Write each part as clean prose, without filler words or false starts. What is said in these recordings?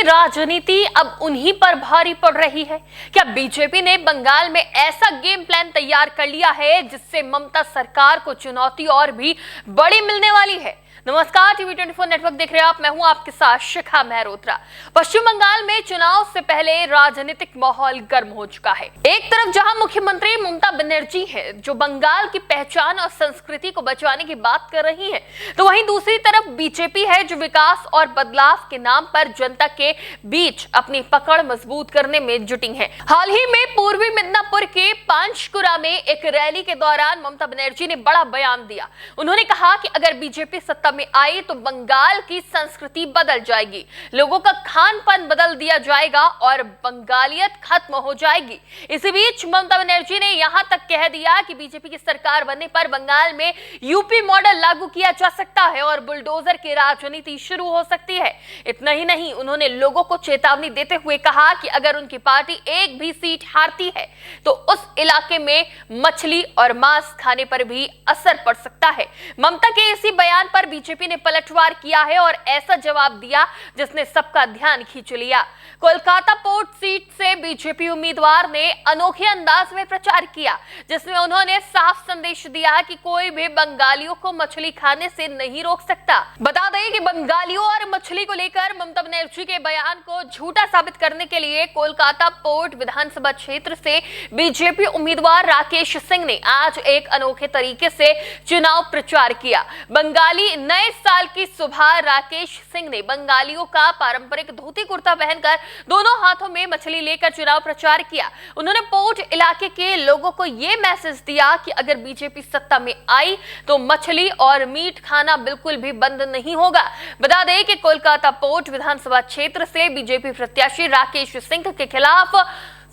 राजनीति अब उन्हीं पर भारी पड़ रही है। क्या बीजेपी ने बंगाल में ऐसा गेम प्लान तैयार कर लिया है जिससे ममता सरकार को चुनौती और भी बड़ी मिलने वाली है? नमस्कार, टीवी 24 नेटवर्क देख रहे हैं आप। मैं हूं आपके साथ शिखा मेहरोत्रा। पश्चिम बंगाल में चुनाव से पहले राजनीतिक माहौल गर्म हो चुका है। एक तरफ जहां मुख्यमंत्री ममता बनर्जी है जो बंगाल की पहचान और संस्कृति को बचाने की बात कर रही है, तो वहीं दूसरी तरफ बीजेपी है जो विकास और बदलाव के नाम पर जनता के बीच अपनी पकड़ मजबूत करने में जुटी है। हाल ही में पूर्वी मिदनापुर के पांशकुरा में एक रैली के दौरान ममता बनर्जी ने बड़ा बयान दिया। उन्होंने कहा कि अगर बीजेपी सत्ता में आई तो बंगाल की संस्कृति बदल जाएगी, लोगों का खान पान बदल दिया जाएगा और बंगालियत खत्म हो जाएगी। इसी बीच ममता बनर्जी ने यहां तक कह दिया कि बीजेपी की सरकार बनने पर बंगाल में यूपी मॉडल लागू किया जा सकता है और बुलडोजर की राजनीति शुरू हो सकती है। इतना ही नहीं, उन्होंने लोगों को चेतावनी देते हुए कहा कि अगर उनकी पार्टी एक भी सीट हारती है तो उस इलाके में मछली और मांस खाने पर भी असर पड़ सकता है। ममता के इसी बयान पर बीजेपी ने पलटवार किया है और ऐसा जवाब दिया जिसने सबका ध्यान खींच लिया। कोलकाता पोर्ट सीट से बीजेपी उम्मीदवार ने अनोखे अंदाज में प्रचार किया, जिसमें उन्होंने साफ संदेश दिया कि कोई भी बंगालियों को मछली खाने से नहीं रोक सकता। बता दें कि बंगालियों और मछली को लेकर ममता बनर्जी के बयान को झूठा साबित करने के लिए कोलकाता पोर्ट विधानसभा क्षेत्र से बीजेपी उम्मीदवार राकेश सिंह ने आज एक अनोखे तरीके से चुनाव प्रचार किया। बंगाली नए साल की सुबह राकेश सिंह ने बंगालियों का पारंपरिक धोती कुर्ता पहनकर दोनों हाथों में मछली लेकर चुनाव प्रचार किया। उन्होंने पोर्ट इलाके के लोगों को यह मैसेज दिया कि अगर बीजेपी सत्ता में आई तो मछली और मीट खाना बिल्कुल भी बंद नहीं होगा। बता दें कि कोलकाता पोर्ट विधानसभा क्षेत्र से बीजेपी प्रत्याशी राकेश सिंह के खिलाफ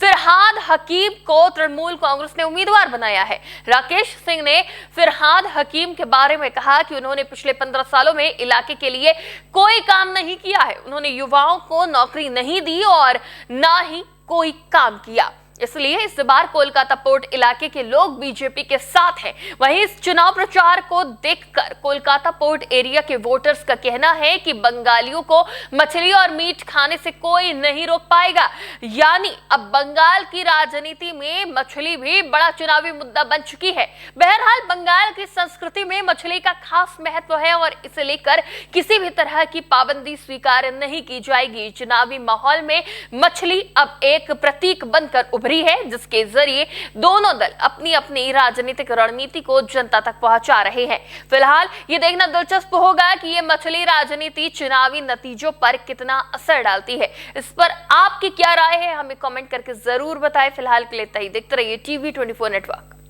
फिरहाद हकीम को तृणमूल कांग्रेस ने उम्मीदवार बनाया है। राकेश सिंह ने फिरहाद हकीम के बारे में कहा कि उन्होंने पिछले 15 सालों में इलाके के लिए कोई काम नहीं किया है। उन्होंने युवाओं को नौकरी नहीं दी और ना ही कोई काम किया, इसलिए इस बार कोलकाता पोर्ट इलाके के लोग बीजेपी के साथ हैं। वहीं इस चुनाव प्रचार को देखकर कोलकाता पोर्ट एरिया के वोटर्स का कहना है कि बंगालियों को मछली और मीट खाने से कोई नहीं रोक पाएगा। यानी अब बंगाल की राजनीति में मछली भी बड़ा चुनावी मुद्दा बन चुकी है। बहरहाल बंगाल की संस्कृति में मछली का खास महत्व है और इसे लेकर किसी भी तरह की पाबंदी स्वीकार नहीं की जाएगी। चुनावी माहौल में मछली अब एक प्रतीक बनकर उभरी है, जिसके जरिए दोनों दल अपनी अपनी राजनीतिक रणनीति को जनता तक पहुंचा रहे हैं। फिलहाल ये देखना दिलचस्प होगा कि ये मछली राजनीति चुनावी नतीजों पर कितना असर डालती है। इस पर आपकी क्या राय है, हमें कमेंट करके जरूर बताएं। फिलहाल के लिए इतना ही। देखते रहिए टीवी 24 नेटवर्क।